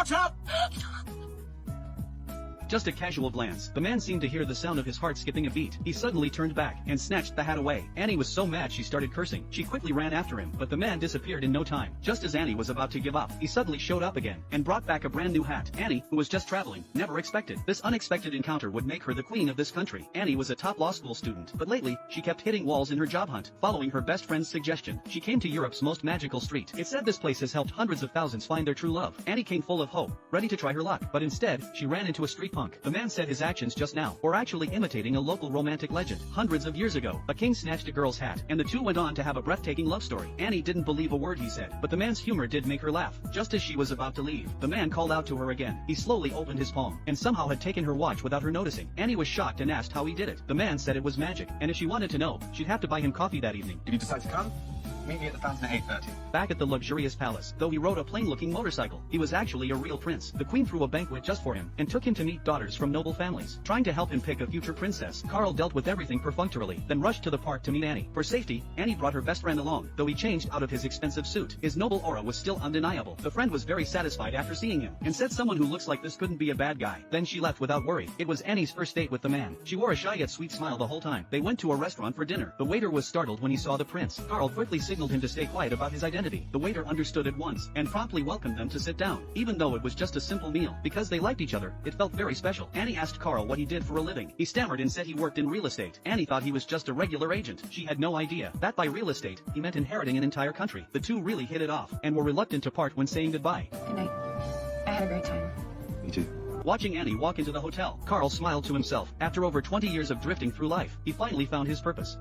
Shut up! Just a casual glance. The man seemed to hear the sound of his heart skipping a beat. He suddenly turned back and snatched the hat away. Annie was so mad she started cursing. She quickly ran after him, but the man disappeared in no time. Just as Annie was about to give up, he suddenly showed up again and brought back a brand new hat. Annie, who was just traveling, never expected this unexpected encounter would make her the queen of this country. Annie was a top law school student, but lately, she kept hitting walls in her job hunt. Following her best friend's suggestion, she came to Europe's most magical street. It said this place has helped hundreds of thousands find their true love. Annie came full of hope, ready to try her luck, but instead, she ran into a street punk. The man said his actions just now were actually imitating a local romantic legend. Hundreds of years ago, a king snatched a girl's hat, and the two went on to have a breathtaking love story. Annie didn't believe a word he said, but the man's humor did make her laugh. Just as she was about to leave, the man called out to her again. He slowly opened his palm, and somehow had taken her watch without her noticing. Annie was shocked and asked how he did it. The man said it was magic, and if she wanted to know, she'd have to buy him coffee that evening. Did you decide to come? Meet me at the fountain at 8:30. Back at the luxurious palace, though he rode a plain-looking motorcycle, he was actually a real prince. The queen threw a banquet just for him, and took him to meet daughters from noble families. Trying to help him pick a future princess, Carl dealt with everything perfunctorily, then rushed to the park to meet Annie. For safety, Annie brought her best friend along, though he changed out of his expensive suit. His noble aura was still undeniable. The friend was very satisfied after seeing him, and said someone who looks like this couldn't be a bad guy. Then she left without worry. It was Annie's first date with the man. She wore a shy yet sweet smile the whole time. They went to a restaurant for dinner. The waiter was startled when he saw the prince. Carl quickly signaled him to stay quiet about his identity. The waiter understood at once, and promptly welcomed them to sit down. Even though it was just a simple meal, because they liked each other, it felt very special. Annie asked Carl what he did for a living. He stammered and said he worked in real estate. Annie thought he was just a regular agent. She had no idea that by real estate, he meant inheriting an entire country. The two really hit it off, and were reluctant to part when saying goodbye. Good night. I had a great time. Me too. Watching Annie walk into the hotel, Carl smiled to himself. After over 20 years of drifting through life, he finally found his purpose.